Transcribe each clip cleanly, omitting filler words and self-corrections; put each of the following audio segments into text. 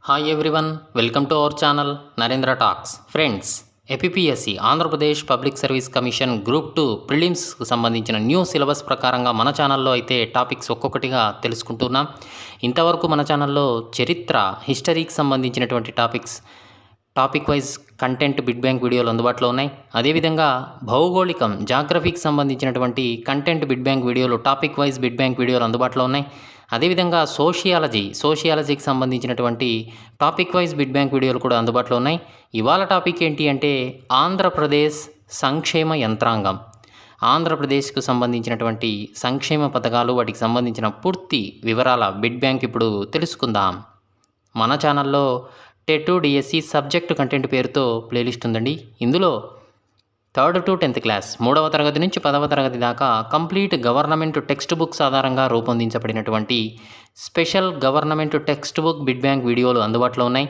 Hi everyone, welcome to our channel Narendra talks. Friends, APSC Andhra Pradesh public service commission group 2 ప్రిలిమ్స్కు సంబంధించిన new syllabus ప్రకారంగా మన ఛానల్లో అయితే టాపిక్స్ ఒక్కొక్కటిగా తెలుసుకుంటున్నాం. ఇంతవరకు మన ఛానల్లో చరిత్ర, హిస్టరీకి సంబంధించినటువంటి topic wise content bit bank వీడియోలు అందుబాటులో ఉన్నాయి. అదేవిధంగా భౌగోళికం, జాగ్రఫీకి సంబంధించినటువంటి కంటెంట్ బిట్ బ్యాంక్ వీడియోలు, టాపిక్ వైజ్ బిట్ బ్యాంక్ వీడియోలు అందుబాటులో ఉన్నాయి. అదేవిధంగా సోషియాలజీకి సంబంధించినటువంటి టాపిక్ వైజ్ బిట్ బ్యాంక్ వీడియోలు కూడా అందుబాటులో ఉన్నాయి. ఇవాళ టాపిక్ ఏంటి అంటే ఆంధ్రప్రదేశ్ సంక్షేమ యంత్రాంగం. ఆంధ్రప్రదేశ్కు సంబంధించినటువంటి సంక్షేమ పథకాలు, వాటికి సంబంధించిన పూర్తి వివరాల బిట్ బ్యాంక్ ఇప్పుడు తెలుసుకుందాం. మన ఛానల్లో టెట్ డిఎస్సి సబ్జెక్టు కంటెంట్ పేరుతో ప్లేలిస్ట్ ఉందండి. ఇందులో 3rd to 10th క్లాస్, 3వ తరగతి నుంచి 10వ తరగతి దాకా కంప్లీట్ గవర్నమెంట్ టెక్స్ట్ బుక్స్ ఆధారంగా రూపొందించబడినటువంటి special government text book bit bank వీడియోలు అందుబాటులో ఉన్నాయి.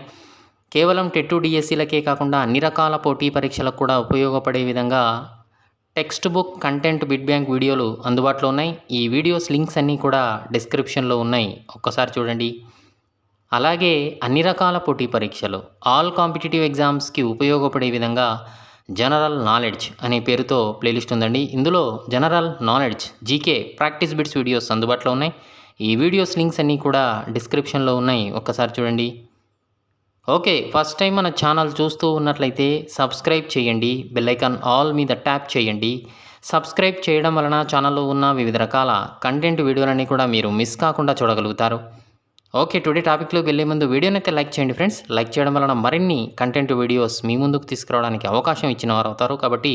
కేవలం టెట్ డిఎస్సీలకే కాకుండా అన్ని రకాల పోటీ పరీక్షలకు కూడా ఉపయోగపడే విధంగా text book content bit bank వీడియోలు అందుబాటులో ఉన్నాయి. ఈ వీడియోస్ లింక్స్ అన్నీ కూడా డిస్క్రిప్షన్లో ఉన్నాయి, ఒక్కసారి చూడండి. అలాగే అన్ని రకాల పోటీ పరీక్షలు, ఆల్ కాంపిటేటివ్ ఎగ్జామ్స్కి ఉపయోగపడే విధంగా జనరల్ నాలెడ్జ్ అనే పేరుతో ప్లేలిస్ట్ ఉందండి. ఇందులో general knowledge, GK, practice bits videos అందుబాటులో ఉన్నాయి. ఈ వీడియోస్ లింక్స్ అన్నీ కూడా డిస్క్రిప్షన్లో ఉన్నాయి, ఒక్కసారి చూడండి. ఓకే, ఫస్ట్ టైం మన ఛానల్ చూస్తూ ఉన్నట్లయితే సబ్స్క్రైబ్ చేయండి, బెల్ ఐకాన్ ఆల్ మీద ట్యాప్ చేయండి. సబ్స్క్రైబ్ చేయడం వలన ఛానల్లో ఉన్న వివిధ రకాల కంటెంట్ వీడియోలన్నీ కూడా మీరు మిస్ కాకుండా చూడగలుగుతారు. ఓకే, టుడే టాపిక్లోకి వెళ్ళే ముందు వీడియోని అయితే లైక్ చేయండి ఫ్రెండ్స్. లైక్ చేయడం వలన మరిన్ని కంటెంట్ వీడియోస్ మీ ముందుకు తీసుకురావడానికి అవకాశం ఇచ్చిన వారు అవుతారు. కాబట్టి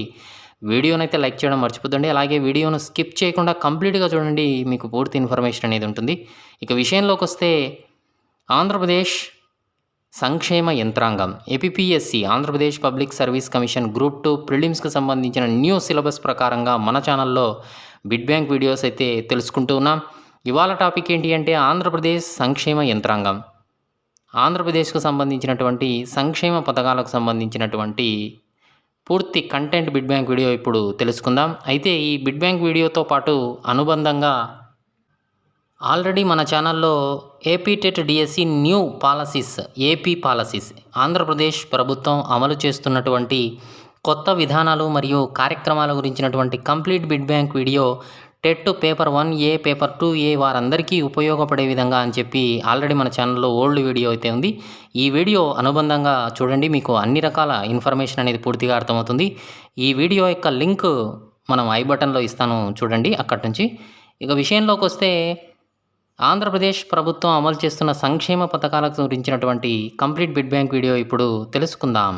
వీడియోని అయితే లైక్ చేయడం మర్చిపోద్దండి. అలాగే వీడియోను స్కిప్ చేయకుండా కంప్లీట్గా చూడండి, మీకు పూర్తి ఇన్ఫర్మేషన్ అనేది ఉంటుంది. ఇక విషయంలోకి వస్తే ఆంధ్రప్రదేశ్ సంక్షేమ యంత్రాంగం, APSC Andhra Pradesh public service commission group 2 ప్రిలిమ్స్కి సంబంధించిన న్యూ సిలబస్ ప్రకారంగా మన ఛానల్లో బిట్ బ్యాంక్ వీడియోస్ అయితే తెలుసుకుంటూ ఉన్నాం. ఇవాళ టాపిక్ ఏంటి అంటే ఆంధ్రప్రదేశ్ సంక్షేమ యంత్రాంగం. ఆంధ్రప్రదేశ్కు సంబంధించినటువంటి సంక్షేమ పథకాలకు సంబంధించినటువంటి పూర్తి కంటెంట్ బిట్ బ్యాంక్ వీడియో ఇప్పుడు తెలుసుకుందాం. అయితే ఈ బిట్ బ్యాంక్ వీడియోతో పాటు అనుబంధంగా ఆల్రెడీ మన ఛానల్లో AP TET DSC new policies, AP policies, Andhra Pradesh ప్రభుత్వం అమలు చేస్తున్నటువంటి కొత్త విధానాలు మరియు కార్యక్రమాల గురించినటువంటి complete bit bank video TET paper 1A, paper 2A వారందరికీ ఉపయోగపడే విధంగా అని చెప్పి ఆల్రెడీ మన ఛానల్లో ఓల్డ్ వీడియో అయితే ఉంది. ఈ వీడియో అనుబంధంగా చూడండి, మీకు అన్ని రకాల ఇన్ఫర్మేషన్ అనేది పూర్తిగా అర్థమవుతుంది. ఈ వీడియో యొక్క లింక్ మనం ఐ బటన్లో ఇస్తాను, చూడండి అక్కడి నుంచి. ఇక విషయంలోకి వస్తే ఆంధ్రప్రదేశ్ ప్రభుత్వం అమలు చేస్తున్న సంక్షేమ పథకాలకు గురించినటువంటి కంప్లీట్ బిట్ బ్యాంక్ వీడియో ఇప్పుడు తెలుసుకుందాం.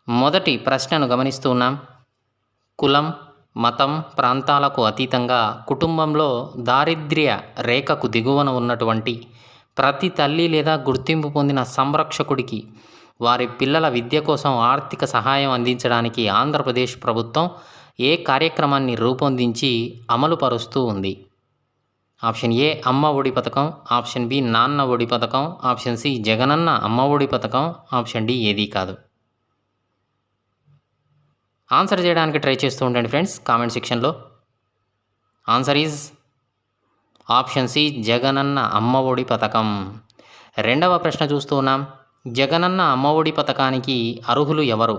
మొదటి ప్రశ్నను గమనిస్తూ ఉన్నాం. కులం, మతం, ప్రాంతాలకు అతీతంగా కుటుంబంలో దారిద్ర్య రేఖకు దిగువన ఉన్నటువంటి ప్రతి తల్లి లేదా గుర్తింపు పొందిన సంరక్షకుడికి వారి పిల్లల విద్య కోసం ఆర్థిక సహాయం అందించడానికి ఆంధ్రప్రదేశ్ ప్రభుత్వం ఏ కార్యక్రమాన్ని రూపొందించి అమలు పరుస్తూ ఉంది? ఆప్షన్ ఏ అమ్మ ఒడి పథకం, ఆప్షన్ బి నాన్న ఒడి పథకం, ఆప్షన్ సి జగనన్న అమ్మ ఒడి పథకం, ఆప్షన్ డి ఏదీ కాదు. ఆన్సర్ చేయడానికి ట్రై చేస్తూ ఉండండి ఫ్రెండ్స్ కామెంట్ సెక్షన్లో. Answer is option C Jagananna అమ్మ ఒడి పథకం. రెండవ ప్రశ్న చూస్తూ ఉన్నాం. జగనన్న అమ్మ ఒడి పథకానికి అర్హులు ఎవరు?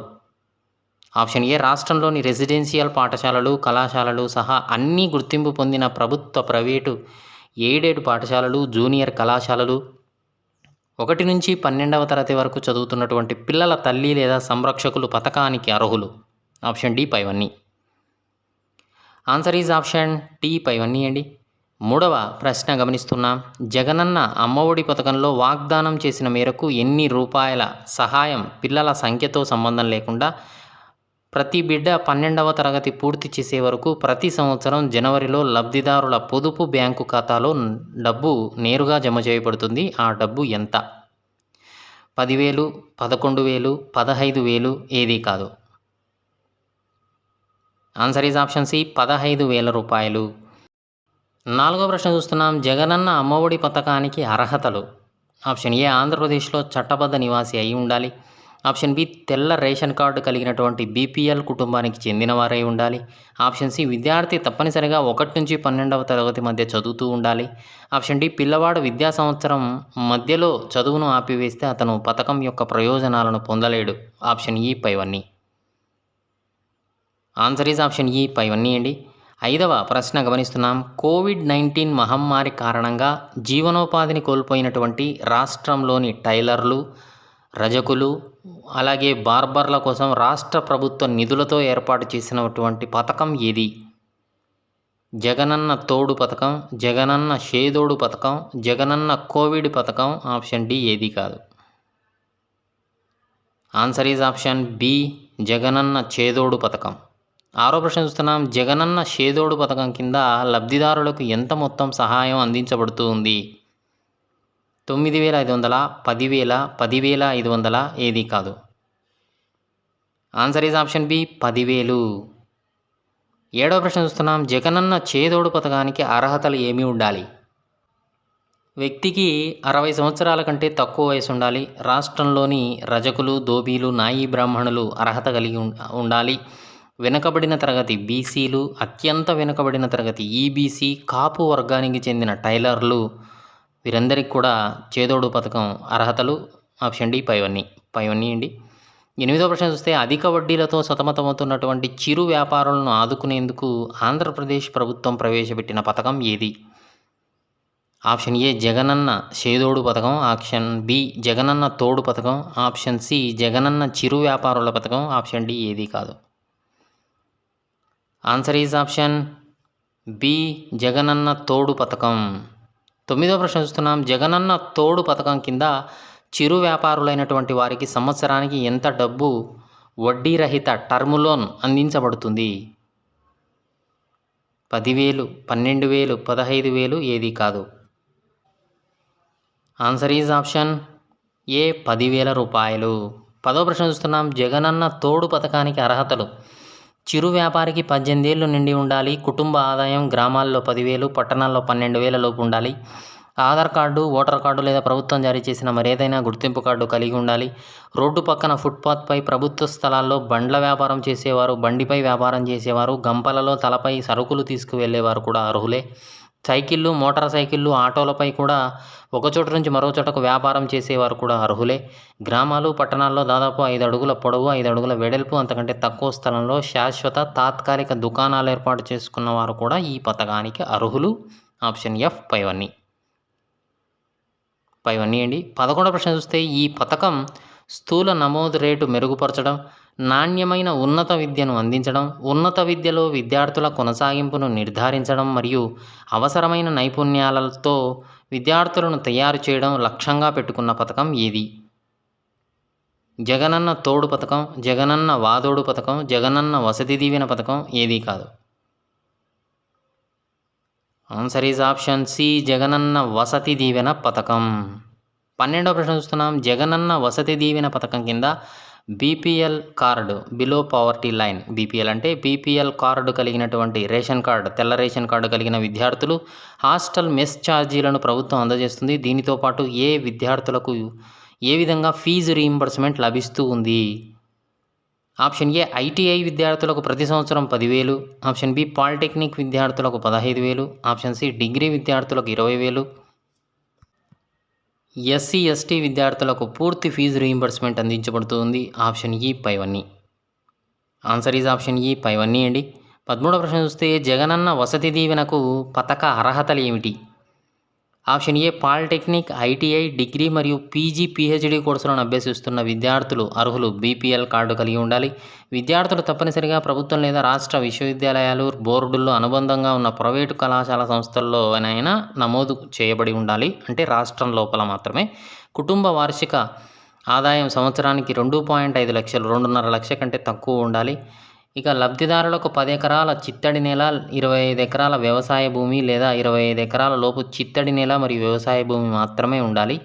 ఆప్షన్ ఏ రాష్ట్రంలోని రెసిడెన్షియల్ పాఠశాలలు, కళాశాలలు సహా అన్ని గుర్తింపు పొందిన ప్రభుత్వ, ప్రైవేటు, ఎయిడెడ్ పాఠశాలలు, జూనియర్ కళాశాలలు, 1 నుంచి 12వ తరగతి వరకు చదువుతున్నటువంటి పిల్లల తల్లి లేదా సంరక్షకులు పథకానికి అర్హులు. ఆప్షన్ డి పైవన్నీ. ఆన్సర్ ఈజ్ ఆప్షన్ డి పైవన్నీ అండి. మూడవ ప్రశ్న గమనిస్తున్నాం. జగనన్న అమ్మఒడి పథకంలో వాగ్దానం చేసిన మేరకు ఎన్ని రూపాయల సహాయం పిల్లల సంఖ్యతో సంబంధం లేకుండా ప్రతి బిడ్డ 12వ తరగతి పూర్తి చేసే వరకు ప్రతి సంవత్సరం జనవరిలో లబ్ధిదారుల పొదుపు బ్యాంకు ఖాతాలో డబ్బు నేరుగా జమ చేయబడుతుంది? ఆ డబ్బు ఎంత? 10,000, 11,000, 15,000, ఏదీ కాదు. ఆన్సర్ ఈజ్ ఆప్షన్ సి 15,000 రూపాయలు. నాలుగో ప్రశ్న చూస్తున్నాం. జగనన్న అమ్మఒడి పథకానికి అర్హతలు. ఆప్షన్ ఏ ఆంధ్రప్రదేశ్లో చట్టబద్ధ నివాసి అయి ఉండాలి, ఆప్షన్ బి తెల్ల రేషన్ కార్డు కలిగినటువంటి బీపీఎల్ కుటుంబానికి చెందినవారై ఉండాలి. ఆప్షన్ సి విద్యార్థి తప్పనిసరిగా 1 నుంచి 12వ తరగతి మధ్య చదువుతూ ఉండాలి. ఆప్షన్ డి పిల్లవాడు విద్యా సంవత్సరం మధ్యలో చదువును ఆపివేస్తే అతను పథకం యొక్క ప్రయోజనాలను పొందలేడు. ఆప్షన్ ఈ పైవన్నీ. ఆన్సర్ ఈజ్ ఆప్షన్ ఈ పైవన్నీ అండి. 5వ ప్రశ్న గమనిస్తున్నాం. కోవిడ్-19 మహమ్మారి కారణంగా జీవనోపాధిని కోల్పోయినటువంటి రాష్ట్రంలోని టైలర్లు, రజకులు, అలాగే బార్బర్ల కోసం రాష్ట్ర ప్రభుత్వ నిధులతో ఏర్పాటు చేసినటువంటి పథకం ఏది? జగనన్న తోడు పథకం, జగనన్న షేదోడు పథకం, జగనన్న కోవిడ్ పథకం. ఆప్షన్ డి ఏది కాదు. Answer is option B Jagananna చేదోడు పథకం. 6వ ప్రశ్న చూస్తున్నాం. జగనన్న షేదోడు పథకం కింద లబ్ధిదారులకు ఎంత మొత్తం సహాయం అందించబడుతూ ఉంది? 9,500, 10,000, 10,500 ఏది కాదు. Answer is option B 10,000. 7వ ప్రశ్న చూస్తున్నాం. జగనన్న చేదోడు పథకానికి అర్హతలు ఏమి ఉండాలి? వ్యక్తికి 60 సంవత్సరాల కంటే తక్కువ వయసు ఉండాలి. రాష్ట్రంలోని రజకులు, దోబీలు, నాయీ బ్రాహ్మణులు అర్హత కలిగి ఉండాలి. వెనుకబడిన తరగతి బీసీలు, అత్యంత వెనుకబడిన తరగతి ఈబీసీ, కాపు వర్గానికి చెందిన టైలర్లు, వీరందరికీ కూడా చేదోడు పథకం అర్హతలు. ఆప్షన్ డి పైవన్నీ అండి. 8వ ప్రశ్న చూస్తే అధిక వడ్డీలతో సతమతమవుతున్నటువంటి చిరు వ్యాపారులను ఆదుకునేందుకు ఆంధ్రప్రదేశ్ ప్రభుత్వం ప్రవేశపెట్టిన పథకం ఏది? ఆప్షన్ ఏ జగనన్న షేదోడు పథకం, ఆప్షన్ బి జగనన్న తోడు పథకం, ఆప్షన్ సి జగనన్న చిరు వ్యాపారుల పథకం, ఆప్షన్ డి ఏది కాదు. Answer is option B Jagananna తోడు పథకం. 9వ ప్రశ్న చూస్తున్నాం. జగనన్న తోడు పథకం కింద చిరు వ్యాపారులైనటువంటి వారికి సంవత్సరానికి ఎంత డబ్బు వడ్డీ రహిత టర్మ్ లోన్ అందించబడుతుంది? 10,000, 12,000, 15,000 ఏది కాదు. ఆన్సర్ ఈజ్ ఆప్షన్ ఏ 10,000 రూపాయలు. 10వ ప్రశ్న చూస్తున్నాం. జగనన్న తోడు పథకానికి అర్హతలు. చిరు వ్యాపారికి 18 ఏళ్ళు నిండి ఉండాలి. కుటుంబ ఆదాయం గ్రామాల్లో 10,000, పట్టణాల్లో 12,000 లోపు ఉండాలి. ఆధార్ కార్డు, ఓటర్ కార్డు లేదా ప్రభుత్వం జారీ చేసిన మరేదైనా గుర్తింపు కార్డు కలిగి ఉండాలి. రోడ్డు పక్కన ఫుట్పాత్పై, ప్రభుత్వ స్థలాల్లో బండ్ల వ్యాపారం చేసేవారు, బండిపై వ్యాపారం చేసేవారు, గంపలలో తలపై సరుకులు తీసుకువెళ్ళేవారు కూడా అర్హులే. సైకిళ్ళు, మోటార్ సైకిళ్ళు, ఆటోలపై కూడా ఒక చోటు నుంచి మరో చోటకు వ్యాపారం చేసేవారు కూడా అర్హులే. గ్రామాలు, పట్టణాల్లో దాదాపు 5 అడుగుల పొడవు, 5 అడుగుల వెడల్పు, అంతకంటే తక్కువ స్థలంలో శాశ్వత తాత్కాలిక దుకాణాలు ఏర్పాటు చేసుకున్న వారు కూడా ఈ పథకానికి అర్హులు. ఆప్షన్ ఎఫ్ పైవన్నీ అండి. 11వ ప్రశ్న చూస్తే ఈ పథకం స్థూల నమోదు రేటు మెరుగుపరచడం, నాణ్యమైన ఉన్నత విద్యను అందించడం, ఉన్నత విద్యలో విద్యార్థుల కొనసాగింపును నిర్ధారించడం మరియు అవసరమైన నైపుణ్యాలతో విద్యార్థులను తయారు చేయడం లక్ష్యంగా పెట్టుకున్న పథకం ఏది? జగనన్న తోడు పథకం, జగనన్న వాదోడు పథకం, జగనన్న వసతి దీవెన పథకం ఏది కాదు. Answer is option C Jagananna వసతి దీవెన పథకం. 12వ ప్రశ్న చూస్తున్నాం. జగనన్న వసతి దీవెన పథకం కింద BPL card, below poverty line, BPL అంటే బీపీఎల్ కార్డు కలిగినటువంటి రేషన్ కార్డు, తెల్ల రేషన్ కార్డు కలిగిన విద్యార్థులు హాస్టల్ మెస్ ఛార్జీలను ప్రభుత్వం అందజేస్తుంది. దీనితో పాటు ఏ విద్యార్థులకు ఏ విధంగా ఫీజు రీయింబర్స్మెంట్ లభిస్తూ ఉంది? ఆప్షన్ ఏ ఐటీఐ విద్యార్థులకు ప్రతి సంవత్సరం 10,000, ఆప్షన్ బి పాలిటెక్నిక్ విద్యార్థులకు 15,000, ఆప్షన్ సి డిగ్రీ విద్యార్థులకు 20,000, ఎస్సీ ఎస్టీ విద్యార్థులకు పూర్తి ఫీజు రీయింబర్స్మెంట్ అందించబడుతుంది. ఆప్షన్ ఈ పైవన్నీ. ఆన్సర్ ఈజ్ ఆప్షన్ ఈ పైవన్నీ అండి. 13వ ప్రశ్న చూస్తే జగనన్న వసతి దీవెనకు పథక అర్హతలు ఏమిటి? Option A polytechnic, ITI, degree మరియు పీజీ, పీహెచ్డీ కోర్సులను అభ్యసిస్తున్న విద్యార్థులు అర్హులు బీపీఎల్ కార్డు కలిగి ఉండాలి. విద్యార్థులు తప్పనిసరిగా ప్రభుత్వం లేదా రాష్ట్ర విశ్వవిద్యాలయాలు, బోర్డుల్లో అనుబంధంగా ఉన్న ప్రైవేటు కళాశాల సంస్థల్లోనైనా నమోదు చేయబడి ఉండాలి. అంటే రాష్ట్రం లోపల మాత్రమే. కుటుంబ వార్షిక ఆదాయం సంవత్సరానికి 2.5 లక్షలు, 2.5 లక్షల కంటే తక్కువ ఉండాలి. ఇక లబ్ధిదారులకు 10 ఎకరాల చిత్తడి నేల, 25 ఎకరాల వ్యవసాయ భూమి లేదా 25 ఎకరాల లోపు చిత్తడి నేల మరియు వ్యవసాయ భూమి మాత్రమే ఉండాలి.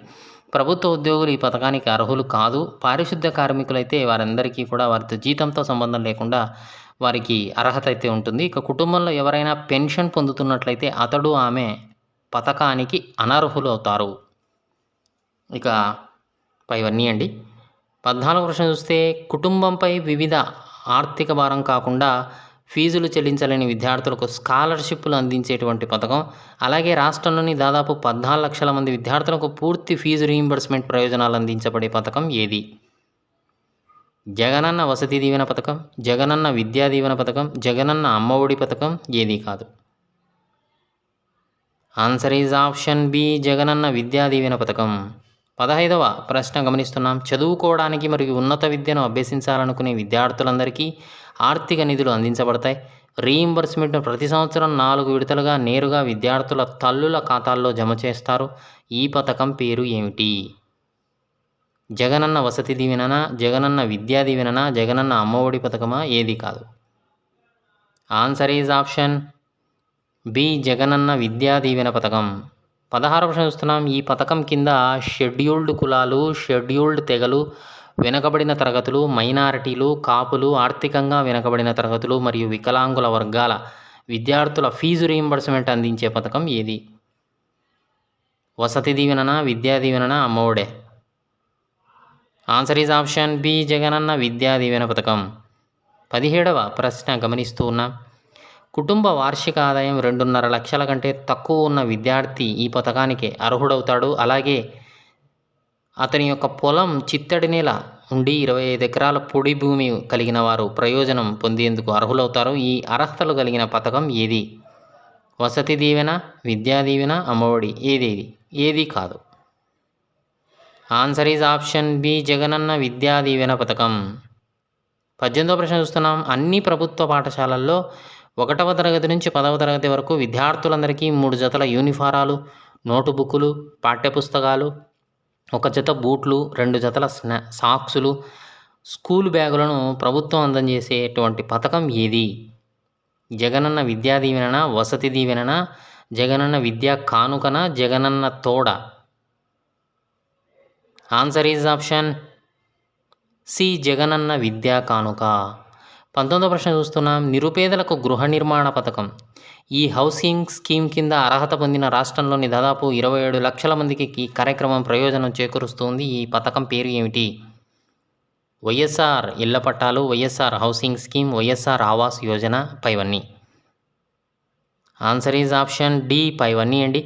ప్రభుత్వ ఉద్యోగులు ఈ పథకానికి అర్హులు కాదు. పారిశుద్ధ్య కార్మికులైతే వారందరికీ కూడా వారితో జీతంతో సంబంధం లేకుండా వారికి అర్హత అయితే ఉంటుంది. ఇక కుటుంబంలో ఎవరైనా పెన్షన్ పొందుతున్నట్లయితే అతడు, ఆమె పథకానికి అనర్హులు అవుతారు. ఇక పైవన్నీ అండి. 14వ ప్రశ్న చూస్తే కుటుంబంపై వివిధ ఆర్థిక భారం కాకుండా ఫీజులు చెల్లించలేని విద్యార్థులకు స్కాలర్షిప్లు అందించేటువంటి పథకం. అలాగే రాష్ట్రంలోని దాదాపు 14 లక్షల మంది విద్యార్థులకు పూర్తి ఫీజు రీయింబర్స్మెంట్ ప్రయోజనాలు అందించబడే పథకం ఏది? జగనన్న వసతి దీవెన పథకం, జగనన్న విద్యా దీవెన పథకం, జగనన్న అమ్మఒడి పథకం, ఏది కాదు. Answer is option B, Jagananna Vidya Deevena పథకం. 15వ ప్రశ్న గమనిస్తున్నాం. చదువుకోవడానికి మరియు ఉన్నత విద్యను అభ్యసించాలనుకునే విద్యార్థులందరికీ ఆర్థిక నిధులు అందించబడతాయి. రీయింబర్స్మెంట్ను ప్రతి సంవత్సరం 4 విడతలుగా నేరుగా విద్యార్థుల తల్లుల ఖాతాల్లో జమ చేస్తారు. ఈ పథకం పేరు ఏమిటి? జగనన్న వసతి దీవెననా, జగనన్న విద్యా దీవెననా, జగనన్న అమ్మఒడి పథకమా, ఏది కాదు. Answer is option B, Jagananna Vidya Deevena పథకం. 16వ ప్రశ్న చూస్తున్నాం. ఈ పథకం కింద షెడ్యూల్డ్ కులాలు, షెడ్యూల్డ్ తెగలు, వెనుకబడిన తరగతులు, మైనారిటీలు, కాపులు, ఆర్థికంగా వెనుకబడిన తరగతులు మరియు వికలాంగుల వర్గాల విద్యార్థుల ఫీజు రీయింబర్స్మెంట్ అందించే పథకం ఏది? వసతి దీవెననా, విద్యా దీవెననా, అమ్మఒడే? Answer is option B, Jagananna Vidya Deevena పథకం. 17వ ప్రశ్న గమనిస్తూ ఉన్నాం. కుటుంబ వార్షిక ఆదాయం 2.5 లక్షల కంటే తక్కువ ఉన్న విద్యార్థి ఈ పథకానికి అర్హుడవుతాడు. అలాగే అతని యొక్క పొలం చిత్తడి నేల ఉండి 25 ఎకరాల పొడి భూమి కలిగిన వారు ప్రయోజనం పొందేందుకు అర్హులవుతారు. ఈ అర్హతలు కలిగిన పథకం ఏది? వసతి దీవెన, విద్యా దీవెన, అమ్మఒడి, ఏది కాదు. Answer is option B, Jagananna Vidya Deevena పథకం. 18వ ప్రశ్న చూస్తున్నాం. అన్ని ప్రభుత్వ పాఠశాలల్లో 1వ తరగతి నుంచి 10వ తరగతి వరకు విద్యార్థులందరికీ 3 జతల యూనిఫారాలు, నోటు బుక్కులు, పాఠ్యపుస్తకాలు, 1 జత బూట్లు, 2 జతల సాక్సులు, స్కూల్ బ్యాగులను ప్రభుత్వం అందజేసేటువంటి పథకం ఏది? జగనన్న విద్యా దీవెననా, వసతి దీవెననా, జగనన్న విద్యా కానుకనా, జగనన్న తోడ? Answer is option C, Jagananna విద్యా కానుక. 19వ ప్రశ్న చూస్తున్నాం. నిరుపేదలకు గృహ నిర్మాణ పథకం. ఈ హౌసింగ్ స్కీమ్ కింద అర్హత పొందిన రాష్ట్రంలోని దాదాపు 27 లక్షల మందికి ఈ కార్యక్రమం ప్రయోజనం చేకూరుస్తుంది. ఈ పథకం పేరు ఏమిటి? వైఎస్ఆర్ ఇళ్ల పట్టాలు, వైఎస్ఆర్ హౌసింగ్ స్కీమ్, వైఎస్ఆర్ ఆవాస్ యోజన, పైవన్నీ. ఆన్సర్ ఈజ్ ఆప్షన్ డి, పైవన్నీ అండి.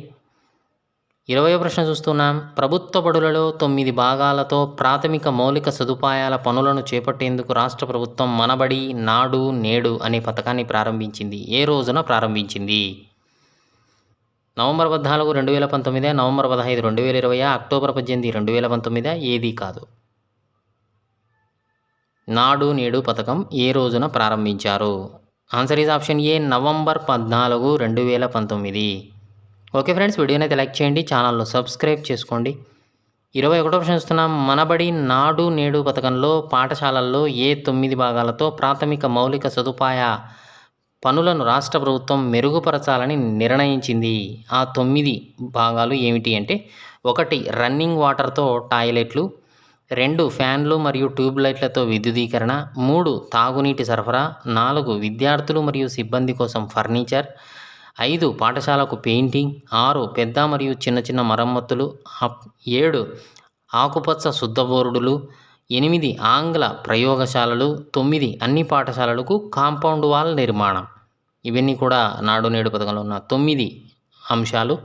20వ ప్రశ్న చూస్తున్నాం. ప్రభుత్వ బడులలో 9 భాగాలతో ప్రాథమిక మౌలిక సదుపాయాల పనులను చేపట్టేందుకు రాష్ట్ర ప్రభుత్వం మనబడి, నాడు, నేడు అనే పథకాన్ని ప్రారంభించింది. ఏ రోజున ప్రారంభించింది? నవంబర్ 14, 2019, నవంబర్ 15, 2020, అక్టోబర్ 18, 2019, ఏది కాదు. నాడు నేడు పథకం ఏ రోజున ప్రారంభించారు? Answer is option A, November 14, 2019. Okay friends, వీడియోని అయితే లైక్ చేయండి, ఛానల్ను సబ్స్క్రైబ్ చేసుకోండి. 21వ ప్రశ్న చూస్తున్నాం. మనబడి నాడు నేడు పథకంలో పాఠశాలల్లో ఏ 9 భాగాలతో ప్రాథమిక మౌలిక సదుపాయ పనులను రాష్ట్ర ప్రభుత్వం మెరుగుపరచాలని నిర్ణయించింది? ఆ 9 భాగాలు ఏమిటి అంటే: 1 రన్నింగ్ వాటర్తో టాయిలెట్లు, 2 ఫ్యాన్లు మరియు ట్యూబ్లైట్లతో విద్యుదీకరణ, 3 తాగునీటి సరఫరా, 4 విద్యార్థులు మరియు సిబ్బంది కోసం ఫర్నిచర్, 5 పాఠశాలకు పెయింటింగ్, 6 పెద్ద మరియు చిన్న మరమ్మతులు, 7 ఆకుపచ్చ శుద్ధ బోర్డులు, 8 ఆంగ్ల ప్రయోగశాలలు, 9 అన్ని పాఠశాలలకు కాంపౌండ్ వాల్ నిర్మాణం. ఇవన్నీ కూడా నాడు నేడు పథకంలో ఉన్న 9 అంశాలు.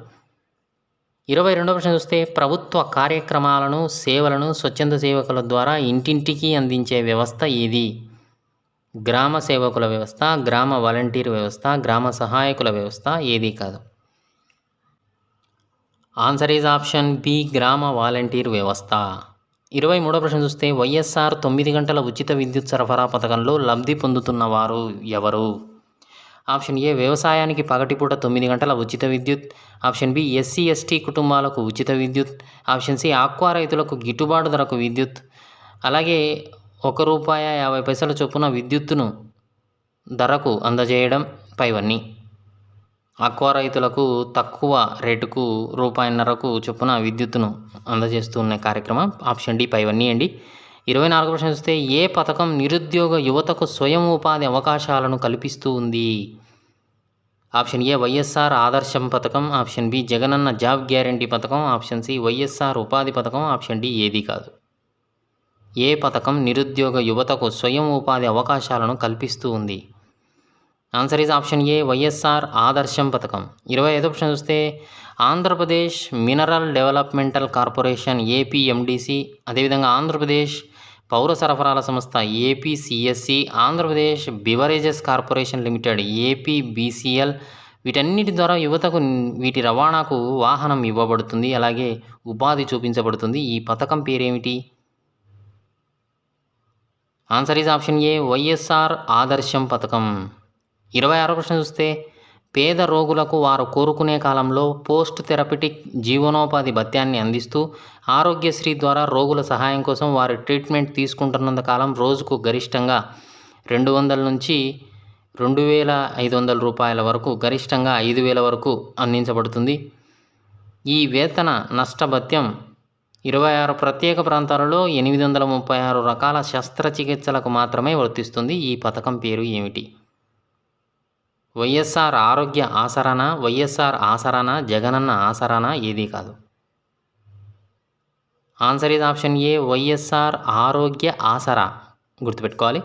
22వ ప్రశ్న చూస్తే ప్రభుత్వ కార్యక్రమాలను, సేవలను స్వచ్ఛంద సేవకుల ద్వారా ఇంటింటికి అందించే వ్యవస్థ ఏది? గ్రామ సేవకుల వ్యవస్థ, గ్రామ వాలంటీర్ వ్యవస్థ, గ్రామ సహాయకుల వ్యవస్థ, ఏది కాదు. ఆన్సర్ ఈజ్ ఆప్షన్ బి, గ్రామ వాలంటీర్ వ్యవస్థ. 23వ ప్రశ్న చూస్తే వైఎస్ఆర్ 9 గంటల ఉచిత విద్యుత్ సరఫరా పథకంలో లబ్ధి పొందుతున్నవారు ఎవరు? ఆప్షన్ ఏ, వ్యవసాయానికి పగటిపూట 9 గంటల ఉచిత విద్యుత్. ఆప్షన్ బి, ఎస్సీ ఎస్టీ కుటుంబాలకు ఉచిత విద్యుత్. ఆప్షన్ సి, ఆక్వా రైతులకు గిట్టుబాటు ధరకు విద్యుత్. అలాగే ₹1.50 చొప్పున విద్యుత్తును ధరకు అందజేయడం, పైవన్నీ. ఆక్వా రైతులకు తక్కువ రేటుకు ₹1.50 చొప్పున విద్యుత్తును అందజేస్తున్న కార్యక్రమం, ఆప్షన్ డి, పైవన్నీ అండి. 24వ ప్రశ్న చూస్తే ఏ పథకం నిరుద్యోగ యువతకు స్వయం ఉపాధి అవకాశాలను కల్పిస్తూ ఉంది? ఆప్షన్ ఏ, వైఎస్ఆర్ ఆదర్శం పథకం. Option B, Jagananna job guarantee పథకం. ఆప్షన్ సి, వైఎస్ఆర్ ఉపాధి పథకం. ఆప్షన్ డి, ఏది కాదు. ఏ పథకం నిరుద్యోగ యువతకు స్వయం ఉపాధి అవకాశాలను కల్పిస్తూ ఉంది? Answer is option A YSR ఆదర్శం పథకం. 25వ ప్రశ్న చూస్తే Andhra Pradesh mineral developmental corporation APMDC, అదేవిధంగా ఆంధ్రప్రదేశ్ పౌర సరఫరాల సంస్థ APCSC, Andhra Pradesh beverages corporation limited APBCL, వీటన్నిటి ద్వారా యువతకు వీటి రవాణాకు వాహనం ఇవ్వబడుతుంది, అలాగే ఉపాధి చూపించబడుతుంది. ఈ పథకం పేరేమిటి? Answer is option A YSR ఆదర్శం పథకం. 26వ ప్రశ్న చూస్తే పేద రోగులకు వారు కోరుకునే కాలంలో పోస్ట్ థెరపిటిక్ జీవనోపాధి భత్యాన్ని అందిస్తూ ఆరోగ్యశ్రీ ద్వారా రోగుల సహాయం కోసం వారి ట్రీట్మెంట్ తీసుకుంటున్నంత కాలం రోజుకు గరిష్టంగా 200 నుంచి 2,500 రూపాయల వరకు, గరిష్టంగా 5,000 వరకు అందించబడుతుంది. ఈ వేతన నష్టభత్యం 26 ప్రత్యేక ప్రాంతాలలో 836 రకాల శస్త్రచికిత్సలకు మాత్రమే వర్తిస్తుంది. ఈ పథకం పేరు ఏమిటి? వైఎస్ఆర్ ఆరోగ్య ఆసరానా, వైఎస్ఆర్ ఆసరానా, జగనన్న ఆసరానా, ఏదీ కాదు. Answer is option A YSR ఆరోగ్య ఆసరా. గుర్తుపెట్టుకోవాలి.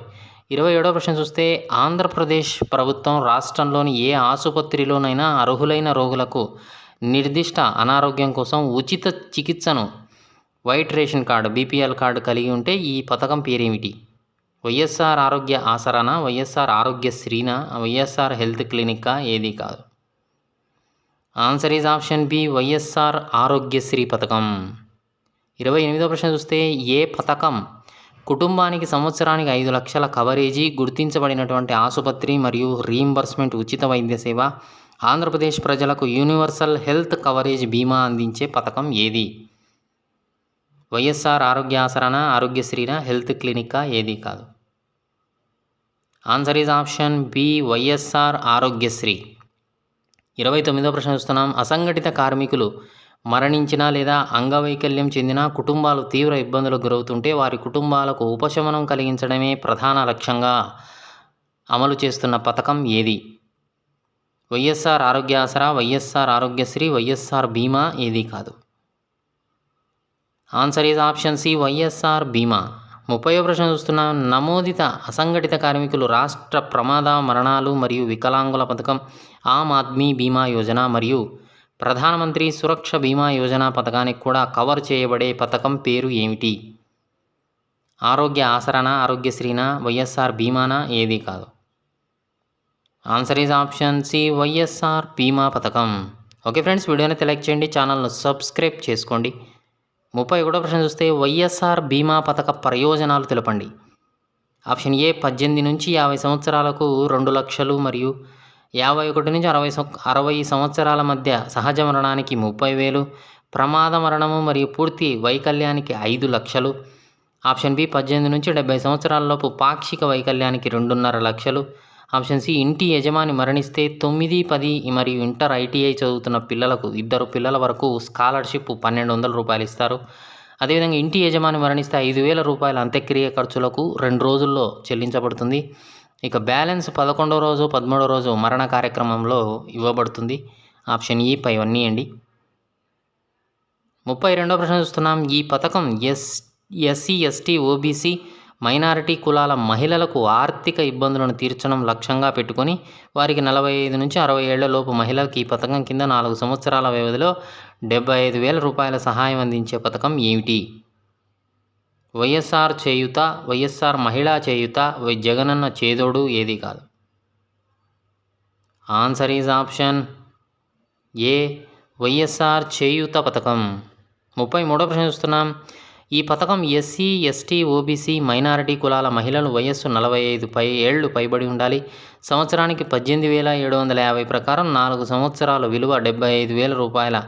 27వ ప్రశ్న చూస్తే ఆంధ్రప్రదేశ్ ప్రభుత్వం రాష్ట్రంలోని ఏ ఆసుపత్రిలోనైనా అర్హులైన రోగులకు నిర్దిష్ట అనారోగ్యం కోసం ఉచిత చికిత్సను white ration card BPL card కలిగి ఉంటే ఈ పథకం పేరేమిటి? వైఎస్ఆర్ ఆరోగ్య ఆసరానా, వైఎస్ఆర్ ఆరోగ్యశ్రీనా, వైఎస్ఆర్ హెల్త్ క్లినిక్కా, ఏదీ కాదు. Answer is option B YSR Aarogyasri పథకం. 28వ ప్రశ్న చూస్తే ఏ పథకం కుటుంబానికి సంవత్సరానికి 5 లక్షల కవరేజీ, గుర్తించబడినటువంటి ఆసుపత్రి మరియు రీయింబర్స్మెంట్ ఉచిత వైద్య సేవ, ఆంధ్రప్రదేశ్ ప్రజలకు యూనివర్సల్ హెల్త్ కవరేజ్ బీమా అందించే పథకం ఏది? వైఎస్ఆర్ ఆరోగ్య ఆసరానా, ఆరోగ్యశ్రీనా, హెల్త్ క్లినిక్కా, ఏదీ కాదు. Answer is option B YSR Aarogyasri. 29వ ప్రశ్న చూస్తున్నాం. అసంఘటిత కార్మికులు మరణించిన లేదా అంగవైకల్యం చెందిన కుటుంబాలు తీవ్ర ఇబ్బందులకు గురవుతుంటే వారి కుటుంబాలకు ఉపశమనం కలిగించడమే ప్రధాన లక్ష్యంగా అమలు చేస్తున్న పథకం ఏది? వైఎస్ఆర్ ఆరోగ్య ఆసరా, వైఎస్ఆర్ ఆరోగ్యశ్రీ, వైఎస్ఆర్ బీమా, ఏదీ కాదు. Answer is option C YSR బీమా. 30వ ప్రశ్న చూస్తున్నాం. నమోదిత అసంఘటిత కార్మికులు రాష్ట్ర ప్రమాద మరణాలు మరియు వికలాంగుల పథకం, ఆమ్ ఆద్మీ బీమా యోజన మరియు ప్రధానమంత్రి సురక్ష బీమా యోజన పథకానికి కూడా కవర్ చేయబడే పథకం పేరు ఏమిటి? ఆరోగ్య ఆసరానా, ఆరోగ్యశ్రీనా, వైఎస్ఆర్ బీమానా, ఏదీ కాదు. Answer is option C YSR బీమా పథకం. ఓకే ఫ్రెండ్స్, వీడియోని లైక్ చేయండి, ఛానల్ను సబ్స్క్రైబ్ చేసుకోండి. 31వ ప్రశ్న చూస్తే వైఎస్ఆర్ బీమా పథక ప్రయోజనాలు తెలపండి. ఆప్షన్ ఏ 18 నుంచి 50 సంవత్సరాలకు 2 లక్షలు మరియు 51 నుంచి 60 సంవత్సరాల మధ్య సహజ మరణానికి 30,000, ప్రమాద మరణము మరియు పూర్తి వైకల్యానికి 5 లక్షలు. ఆప్షన్ బి 18 నుంచి 70 సంవత్సరాలలోపు పాక్షిక వైకల్యానికి 2.5 లక్షలు. ఆప్షన్ సి ఇంటి యజమాని మరణిస్తే 9, 10 మరియు ఇంటర్ ఐటీఐ చదువుతున్న పిల్లలకు 2 పిల్లల వరకు స్కాలర్షిప్ 1,200 రూపాయలు ఇస్తారు. అదేవిధంగా ఇంటి యజమాని మరణిస్తే 5,000 రూపాయల అంత్యక్రియ ఖర్చులకు 2 రోజుల్లో చెల్లించబడుతుంది. ఇక బ్యాలెన్స్ 11వ రోజు 13వ రోజు మరణ కార్యక్రమంలో ఇవ్వబడుతుంది. ఆప్షన్ ఈ పైవన్నీ అండి. 32వ ప్రశ్న చూస్తున్నాం. ఈ పథకం ఎస్సీ, ఎస్టీ, ఓబీసీ, మైనారిటీ కులాల మహిళలకు ఆర్థిక ఇబ్బందులను తీర్చడం లక్ష్యంగా పెట్టుకొని వారికి 45 నుంచి 60 ఏళ్ల లోపు మహిళలకు ఈ పథకం కింద 4 సంవత్సరాల వ్యవధిలో 75,000 రూపాయల సహాయం అందించే పథకం ఏమిటి? వైఎస్ఆర్ చేయూత, వైఎస్ఆర్ మహిళా చేయూత, జగనన్న చేదోడు, ఏదీ కాదు. Answer is option A YSR చేయూత పథకం. 33వ ప్రశ్న చూస్తున్నాం. ఈ పథకం ఎస్సీ, ఎస్టీ, ఓబీసీ, మైనారిటీ కులాల మహిళలు వయస్సు 45 ఏళ్లు పైబడి ఉండాలి. సంవత్సరానికి 18,750 ప్రకారం 4 సంవత్సరాల విలువ 75,000 రూపాయల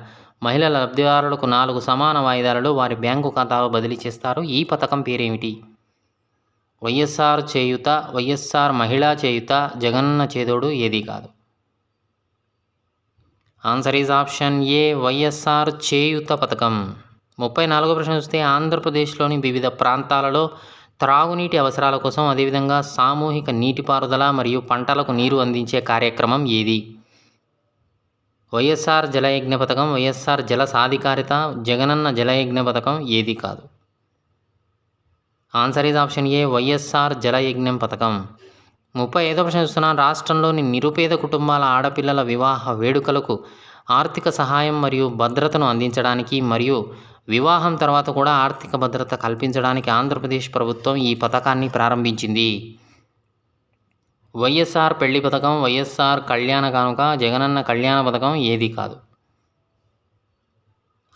మహిళల లబ్ధిదారులకు 4 సమాన వాయిదాలలో వారి బ్యాంకు ఖాతాలో బదిలీ చేస్తారు. ఈ పథకం పేరేమిటి? వైఎస్ఆర్ చేయూత, వైఎస్ఆర్ మహిళా చేయూత, జగనన్న చేదోడు, ఏదీ కాదు. Answer is option A YSR చేయూత పథకం. 34వ ప్రశ్న చూస్తే ఆంధ్రప్రదేశ్లోని వివిధ ప్రాంతాలలో త్రాగునీటి అవసరాల కోసం అదేవిధంగా సామూహిక నీటిపారుదల మరియు పంటలకు నీరు అందించే కార్యక్రమం ఏది? వైఎస్ఆర్ జలయజ్ఞ పథకం, వైఎస్ఆర్ జల సాధికారిత, జగనన్న జలయజ్ఞ పథకం, ఏదీ కాదు. Answer is option A YSR Jalayagnam పథకం. 35వ ప్రశ్న చూస్తున్నాం. రాష్ట్రంలోని నిరుపేద కుటుంబాల ఆడపిల్లల వివాహ వేడుకలకు ఆర్థిక సహాయం మరియు భద్రతను అందించడానికి మరియు వివాహం తర్వాత కూడా ఆర్థిక భద్రత కల్పించడానికి ఆంధ్రప్రదేశ్ ప్రభుత్వం ఈ పథకాన్ని ప్రారంభించింది. వైఎస్ఆర్ పెళ్లి పథకం, వైఎస్ఆర్ కళ్యాణ కానుక, జగనన్న కళ్యాణ పథకం ఏది కాదు.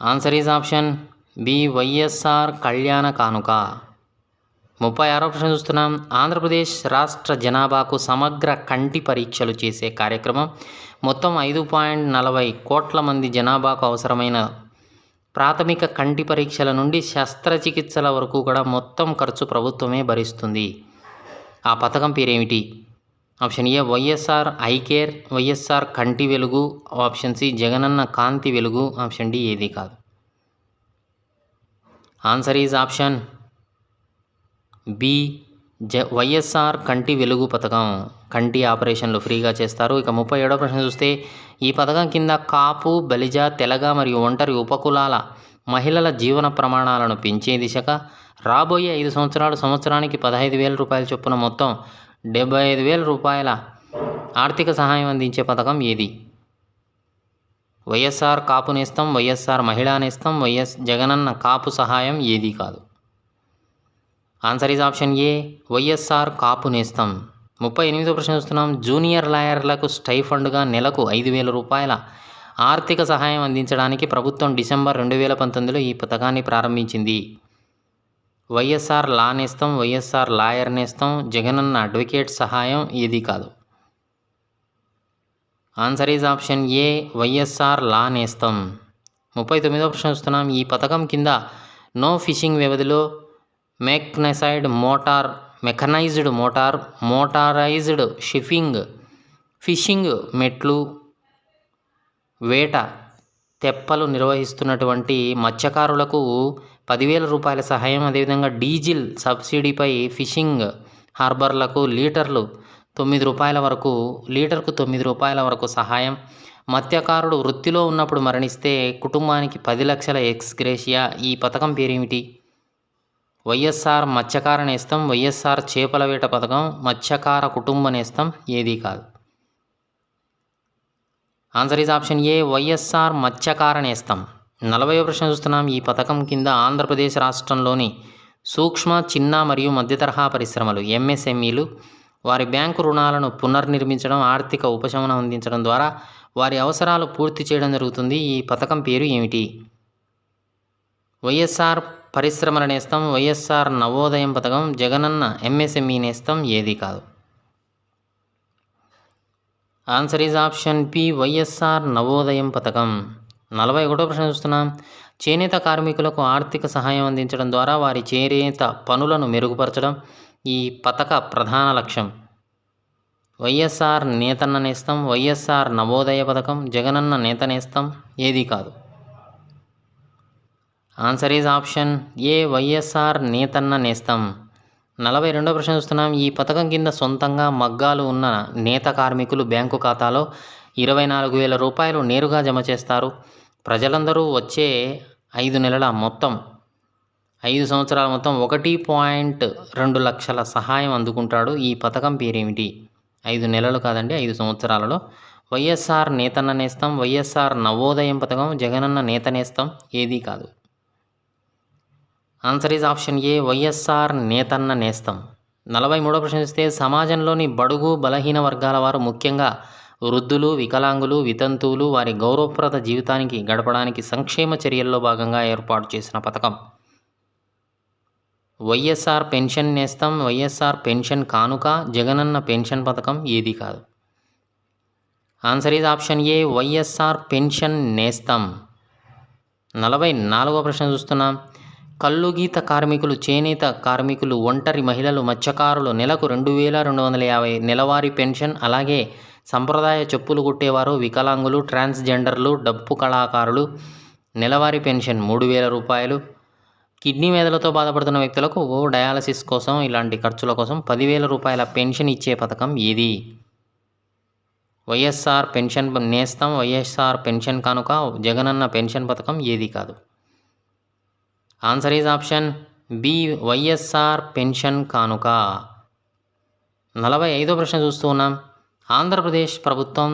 Answer is option B YSR కళ్యాణ కానుక. 36వ ప్రశ్న చూస్తున్నాం. ఆంధ్రప్రదేశ్ రాష్ట్ర జనాభాకు సమగ్ర కంటి పరీక్షలు చేసే కార్యక్రమం మొత్తం 5.40 కోట్ల మంది జనాభాకు అవసరమైన ప్రాథమిక కంటి పరీక్షల నుండి శస్త్రచికిత్సల వరకు కూడా మొత్తం ఖర్చు ప్రభుత్వమే భరిస్తుంది. ఆ పథకం పేరేమిటి? Option A YSR I care, YSR కంటి వెలుగు, ఆప్షన్ సి జగనన్న కాంతి వెలుగు, ఆప్షన్ డి ఏది కాదు. Answer is option B YSR కంటి వెలుగు పథకం. కంటి ఆపరేషన్లు ఫ్రీగా చేస్తారు. ఇక 37వ ప్రశ్న చూస్తే ఈ పథకం కింద కాపు, బలిజ, తెలగ మరియు ఒంటరి ఉపకులాల మహిళల జీవన ప్రమాణాలను పెంచే దిశగా రాబోయే 5 సంవత్సరాలు సంవత్సరానికి 15,000 రూపాయల చొప్పున మొత్తం 75,000 రూపాయల ఆర్థిక సహాయం అందించే పథకం ఏది? వైఎస్ఆర్ కాపు నేస్తం, వైఎస్ఆర్ మహిళా నేస్తం, జగనన్న కాపు సహాయం ఏది కాదు. Answer is option A YSR Kapu Nestham. 38వ ప్రశ్న చూస్తున్నాం. జూనియర్ లాయర్లకు స్టైఫండ్గా నెలకు 5,000 రూపాయల ఆర్థిక సహాయం అందించడానికి ప్రభుత్వం డిసెంబర్ 2019లో ఈ పథకాన్ని ప్రారంభించింది. వైఎస్ఆర్ లా నేస్తం, వైఎస్ఆర్ లాయర్ నేస్తం, జగనన్న అడ్వకేట్ సహాయం ఏది కాదు. Answer is option A YSR law Nestham. 39వ ప్రశ్న చూస్తున్నాం. ఈ పథకం కింద నో ఫిషింగ్ వ్యవధిలో మెకనైజ్డ్ మోటార్, మోటారైజ్డ్ ఫిషింగ్ మెట్లు, వేట తెప్పలు నిర్వహిస్తున్నటువంటి మత్స్యకారులకు 10,000 రూపాయల సహాయం, అదేవిధంగా డీజిల్ సబ్సిడీపై ఫిషింగ్ హార్బర్లకు లీటర్కు 9 రూపాయల వరకు సహాయం, మత్స్యకారుడు వృత్తిలో ఉన్నప్పుడు మరణిస్తే కుటుంబానికి 10 లక్షల ఎక్స్గ్రేషియా. ఈ పథకం పేరేమిటి? వైఎస్ఆర్ మత్స్యకార నేస్తం, వైఎస్ఆర్ చేపల వేట పథకం, మత్స్యకార కుటుంబ నేస్తం ఏది కాదు. Answer is option A YSR మత్స్యకార నేస్తం. 40వ ప్రశ్న చూస్తున్నాం. ఈ పథకం కింద ఆంధ్రప్రదేశ్ రాష్ట్రంలోని సూక్ష్మ, చిన్న మరియు మధ్య తరహా పరిశ్రమలు ఎంఎస్ఎంఈలు వారి బ్యాంకు రుణాలను పునర్నిర్మించడం, ఆర్థిక ఉపశమనం అందించడం ద్వారా వారి అవసరాలు పూర్తి చేయడం జరుగుతుంది. ఈ పథకం పేరు ఏమిటి? వైఎస్ఆర్ పరిశ్రమల నేస్తం, వైఎస్ఆర్ నవోదయం పథకం, జగనన్న ఎంఎస్ఎంఈ నేస్తం ఏది కాదు. Answer is option P YSR Navodayam పథకం. 41వ ప్రశ్న చూస్తున్నాం. చేనేత కార్మికులకు ఆర్థిక సహాయం అందించడం ద్వారా వారి చేనేత పనులను మెరుగుపరచడం ఈ పథక ప్రధాన లక్ష్యం. వైఎస్ఆర్ నేతన్న నేస్తం, వైఎస్ఆర్ నవోదయ పథకం, జగనన్న నేత నేస్తం ఏది కాదు. Answer is option A YSR Nethanna Nestham. 42వ ప్రశ్న చూస్తున్నాం. ఈ పథకం కింద సొంతంగా మగ్గాలు ఉన్న నేత కార్మికులు బ్యాంకు ఖాతాలో 24,000 రూపాయలు నేరుగా జమ చేస్తారు. ప్రజలందరూ వచ్చే 5 సంవత్సరాల మొత్తం 1.2 లక్షల సహాయం అందుకుంటాడు. ఈ పథకం పేరేమిటి? 5 నెలలు కాదండి, 5 సంవత్సరాలలో. వైఎస్ఆర్ నేతన్న నేస్తం, వైఎస్ఆర్ నవోదయం పథకం, జగనన్న నేత నేస్తం ఏది కాదు. Answer is option A YSR Nethanna Nestham. 43వ ప్రశ్న చూస్తే సమాజంలోని బడుగు బలహీన వర్గాల వారు, ముఖ్యంగా వృద్ధులు, వికలాంగులు, వితంతువులు వారి గౌరవప్రద జీవితానికి గడపడానికి సంక్షేమ చర్యల్లో భాగంగా ఏర్పాటు చేసిన పథకం. వైఎస్ఆర్ పెన్షన్ నేస్తం, వైఎస్ఆర్ పెన్షన్ కానుక, జగనన్న పెన్షన్ పథకం ఏది కాదు. Answer is option A YSR pension నేస్తం. 44వ ప్రశ్న చూస్తున్నాం. కల్లుగీత కార్మికులు, చేనేత కార్మికులు, ఒంటరి మహిళలు, మత్స్యకారులు నెలకు 2,250 నెలవారీ పెన్షన్, అలాగే సంప్రదాయ చెప్పులు కుట్టేవారు, వికలాంగులు, ట్రాన్స్జెండర్లు, డప్పు కళాకారులు నెలవారీ పెన్షన్ 3,000 రూపాయలు. కిడ్నీ వ్యాధులతో బాధపడుతున్న వ్యక్తులకు డయాలసిస్ కోసం, ఇలాంటి ఖర్చుల కోసం 10,000 రూపాయల పెన్షన్ ఇచ్చే పథకం ఏది? వైఎస్ఆర్ పెన్షన్ నేస్తం, వైఎస్ఆర్ పెన్షన్ కానుక, జగనన్న పెన్షన్ పథకం ఏది కాదు. Answer is option B YSR pension కానుక. 45వ ప్రశ్న చూస్తూ ఉన్నాం. ఆంధ్రప్రదేశ్ ప్రభుత్వం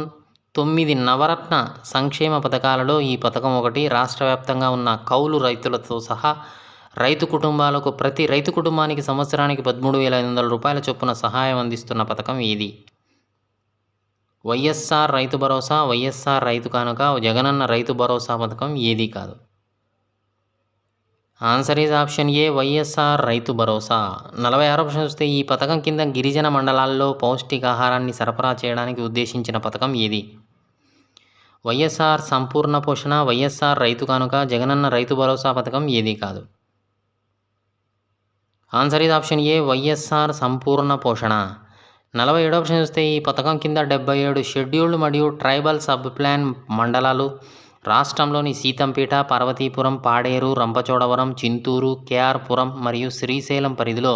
9 నవరత్న సంక్షేమ పథకాలలో ఈ పథకం ఒకటి. రాష్ట్ర వ్యాప్తంగా ఉన్న కౌలు రైతులతో సహా రైతు కుటుంబాలకు ప్రతి రైతు కుటుంబానికి సంవత్సరానికి 13,500 రూపాయల చొప్పున సహాయం అందిస్తున్న పథకం ఇది. వైఎస్ఆర్ రైతు భరోసా, వైఎస్ఆర్ రైతు కానుక, జగనన్న రైతు భరోసా పథకం ఏది కాదు. Answer is option A YSR Rythu Bharosa. 46వ ప్రశ్న చూస్తే ఈ పథకం కింద గిరిజన మండలాల్లో పౌష్టికాహారాన్ని సరఫరా చేయడానికి ఉద్దేశించిన పథకం ఏది. వైఎస్ఆర్ సంపూర్ణ పోషణ, వైఎస్ఆర్ రైతు కానుక, జగనన్న రైతు భరోసా పథకం ఏది కాదు. Answer is option A YSR సంపూర్ణ పోషణ. 47వ ప్రశ్న చూస్తే ఈ పథకం కింద 77 షెడ్యూల్డ్ మరియు ట్రైబల్ సబ్ ప్లాన్ మండలాలు రాష్ట్రంలోని సీతంపేట, పార్వతీపురం, పాడేరు, రంపచోడవరం, చింతూరు, కేఆర్పురం మరియు శ్రీశైలం పరిధిలో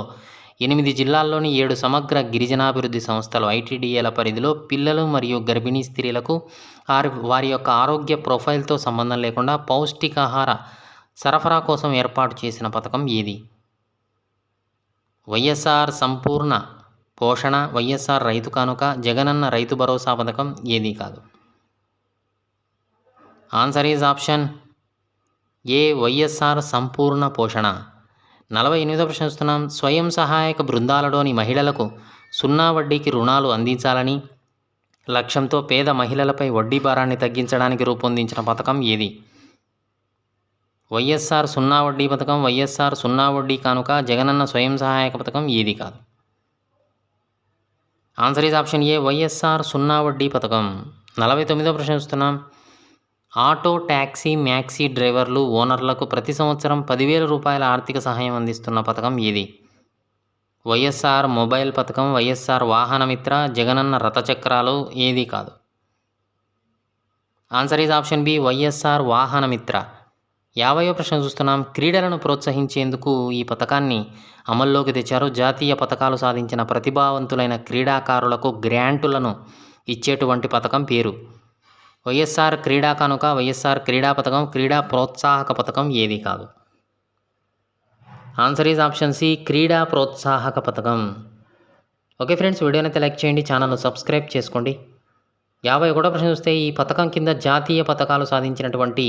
8 జిల్లాల్లోని 7 సమగ్ర గిరిజనాభివృద్ధి సంస్థలు ఐటీడీఏల పరిధిలో పిల్లలు మరియు గర్భిణీ స్త్రీలకు వారి యొక్క ఆరోగ్య ప్రొఫైల్తో సంబంధం లేకుండా పౌష్టికాహార సరఫరా కోసం ఏర్పాటు చేసిన పథకం ఏది. వైఎస్ఆర్ సంపూర్ణ పోషణ, వైఎస్ఆర్ రైతు కానుక, జగనన్న రైతు భరోసా పథకం ఏది కాదు. Answer is option A YSR సంపూర్ణ పోషణ. 48వ ప్రశ్న చూస్తున్నాం. స్వయం సహాయక బృందాలలోని మహిళలకు 0 వడ్డీకి రుణాలు అందించాలని లక్ష్యంతో పేద మహిళలపై వడ్డీ భారాన్ని తగ్గించడానికి రూపొందించిన పథకం ఏది. వైఎస్ఆర్ 0 వడ్డీ పథకం, వైఎస్ఆర్ 0 వడ్డీ కానుక, జగనన్న స్వయం సహాయక పథకం ఏది కాదు. Answer is option A YSR 0 వడ్డీ పథకం. 49వ ప్రశ్న చూస్తున్నాం. ఆటో, ట్యాక్సీ, మ్యాక్సీ డ్రైవర్లు ఓనర్లకు ప్రతి సంవత్సరం 10,000 రూపాయల ఆర్థిక సహాయం అందిస్తున్న పథకం ఏది. వైఎస్ఆర్ మొబైల్ పథకం, వైఎస్ఆర్ వాహన మిత్ర, జగనన్న రథచక్రాలు ఏది కాదు. Answer is option B YSR వాహన మిత్ర. 50వ ప్రశ్న చూస్తున్నాం. క్రీడలను ప్రోత్సహించేందుకు ఈ పథకాన్ని అమల్లోకి తెచ్చారు. జాతీయ పథకాలు సాధించిన ప్రతిభావంతులైన క్రీడాకారులకు గ్రాంటులను ఇచ్చేటువంటి పథకం పేరు. వైఎస్ఆర్ క్రీడా కానుక, వైఎస్ఆర్ క్రీడా పథకం, క్రీడా ప్రోత్సాహక పథకం ఏది కాదు. ఆన్సర్ ఈజ్ ఆప్షన్ సి క్రీడా ప్రోత్సాహక పథకం. ఓకే ఫ్రెండ్స్, వీడియోనైతే లైక్ చేయండి, ఛానల్ను సబ్స్క్రైబ్ చేసుకోండి. 51వ ప్రశ్న చూస్తే ఈ పథకం కింద జాతీయ పథకాలు సాధించినటువంటి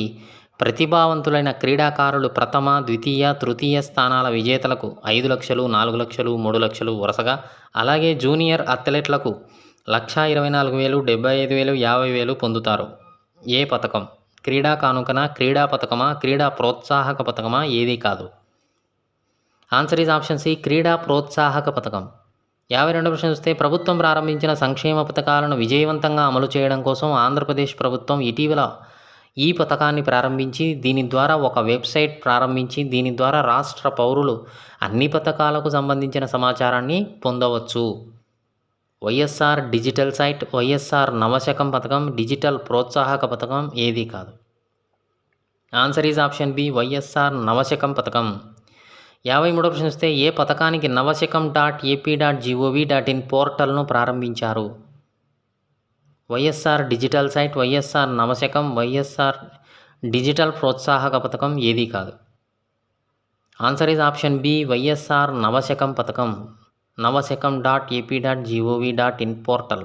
ప్రతిభావంతులైన క్రీడాకారులు ప్రథమ, ద్వితీయ, తృతీయ స్థానాల విజేతలకు 5 లక్షలు, 4 లక్షలు, 3 లక్షలు వరుసగా, అలాగే జూనియర్ అథ్లెట్లకు 1,24,000, 75,000, 50,000 పొందుతారు. ఏ పథకం. క్రీడా కానుకనా, క్రీడా పథకమా, క్రీడా ప్రోత్సాహక పథకమా ఏది కాదు. ఆన్సర్ ఈజ్ ఆప్షన్ సి క్రీడా ప్రోత్సాహక పథకం. 52వ ప్రశ్న చూస్తే ప్రభుత్వం ప్రారంభించిన సంక్షేమ పథకాలను విజయవంతంగా అమలు చేయడం కోసం ఆంధ్రప్రదేశ్ ప్రభుత్వం ఇటీవల ఈ పథకాన్ని ప్రారంభించి దీని ద్వారా ఒక వెబ్సైట్ ప్రారంభించి దీని ద్వారా రాష్ట్ర పౌరులు అన్ని పథకాలకు సంబంధించిన సమాచారాన్ని పొందవచ్చు. వైఎస్ఆర్ డిజిటల్ సైట్, వైఎస్ఆర్ నవశకం పథకం, డిజిటల్ ప్రోత్సాహక పథకం ఏది కాదు. Answer is option B YSR నవశకం పథకం. 53వ ప్రశ్న చూస్తే ఏ పథకానికి navashakam.ap.gov.in పోర్టల్ను ప్రారంభించారు. వైఎస్ఆర్ డిజిటల్ సైట్, వైఎస్ఆర్ నవశకం, వైఎస్ఆర్ డిజిటల్ ప్రోత్సాహక పథకం ఏది కాదు. Answer is option B YSR నవశకం పథకం, navashakam.ap.gov.in పోర్టల్.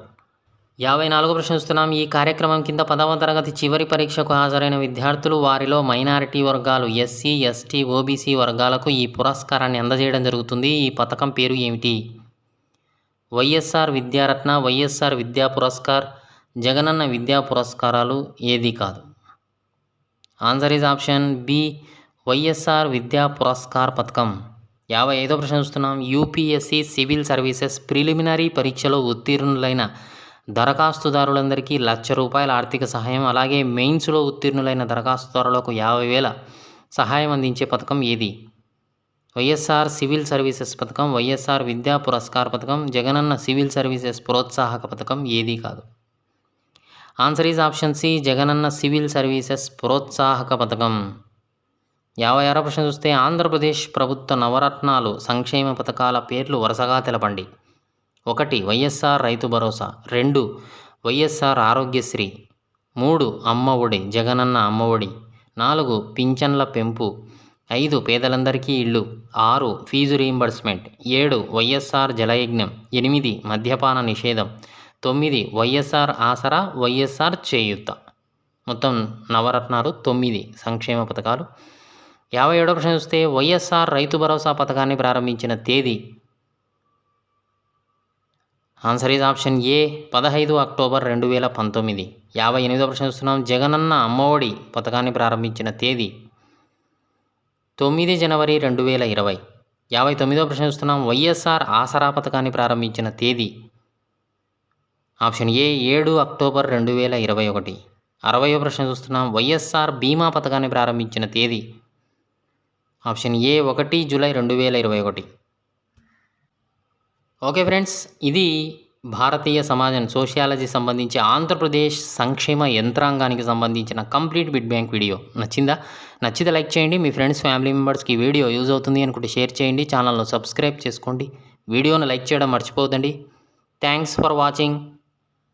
54వ ప్రశ్న చూస్తున్నాం. ఈ కార్యక్రమం కింద 10వ తరగతి చివరి పరీక్షకు హాజరైన విద్యార్థులు, వారిలో మైనారిటీ వర్గాలు, ఎస్సీ, ఎస్టీ, ఓబీసీ వర్గాలకు ఈ పురస్కారాన్ని అందజేయడం జరుగుతుంది. ఈ పథకం పేరు ఏమిటి. వైఎస్ఆర్ విద్యారత్న, వైఎస్ఆర్ విద్యా పురస్కార్, జగనన్న విద్యా పురస్కారాలు ఏది కాదు. Answer is option B YSR విద్యా పురస్కార్ పథకం. 55వ ప్రశ్న చూస్తున్నాం. యూపీఎస్సీ సివిల్ సర్వీసెస్ ప్రిలిమినరీ పరీక్షలో ఉత్తీర్ణులైన దరఖాస్తుదారులందరికీ ₹1,00,000 ఆర్థిక సహాయం, అలాగే మెయిన్స్లో ఉత్తీర్ణులైన దరఖాస్తుదారులకు 50,000 సహాయం అందించే పథకం ఏది. వైఎస్ఆర్ సివిల్ సర్వీసెస్ పథకం, వైఎస్ఆర్ విద్యా పురస్కార్ పథకం, జగనన్న సివిల్ సర్వీసెస్ ప్రోత్సాహక పథకం ఏది కాదు. Answer is option C Jagananna civil services ప్రోత్సాహక పథకం. 56వ ప్రశ్న చూస్తే ఆంధ్రప్రదేశ్ ప్రభుత్వ నవరత్నాలు సంక్షేమ పథకాల పేర్లు వరుసగా తెలపండి. 1 వైఎస్ఆర్ రైతు భరోసా, 2 వైఎస్ఆర్ ఆరోగ్యశ్రీ, 3 అమ్మ ఒడి జగనన్న అమ్మ ఒడి, 4 పింఛన్ల పెంపు, 5 పేదలందరికీ ఇళ్ళు, 6 ఫీజు రీయింబర్స్మెంట్, 7 వైఎస్ఆర్ జలయజ్ఞం, 8 మద్యపాన నిషేధం, 9 వైఎస్ఆర్ ఆసరా, వైఎస్ఆర్ చేయూత. మొత్తం నవరత్నాలు 9 సంక్షేమ పథకాలు. 57వ ప్రశ్న చూస్తే వైఎస్ఆర్ రైతు భరోసా పథకాన్ని ప్రారంభించిన తేదీ. Answer is option A 15 October 2019. 58వ ప్రశ్న చూస్తున్నాం. జగనన్న అమ్మఒడి పథకాన్ని ప్రారంభించిన తేదీ 9 జనవరి 2020. 59వ ప్రశ్న చూస్తున్నాం. వైఎస్ఆర్ ఆసరా పథకాన్ని ప్రారంభించిన తేదీ. Option A 7 October 2021. 60వ ప్రశ్న చూస్తున్నాం. వైఎస్ఆర్ బీమా పథకాన్ని ప్రారంభించిన తేదీ. Option A 1 July 2021. Okay friends, ఇది భారతీయ సమాజం సోషియాలజీ సంబంధించి ఆంధ్రప్రదేశ్ సంక్షేమ యంత్రాంగానికి సంబంధించిన కంప్లీట్ బిట్ బ్యాంక్ వీడియో. నచ్చితే లైక్ చేయండి. మీ ఫ్రెండ్స్ ఫ్యామిలీ మెంబర్స్కి ఈ వీడియో యూజ్ అవుతుంది అనుకుంటే షేర్ చేయండి. ఛానల్ను సబ్స్క్రైబ్ చేసుకోండి. వీడియోను లైక్ చేయడం మర్చిపోవద్దండి. Thanks for watching.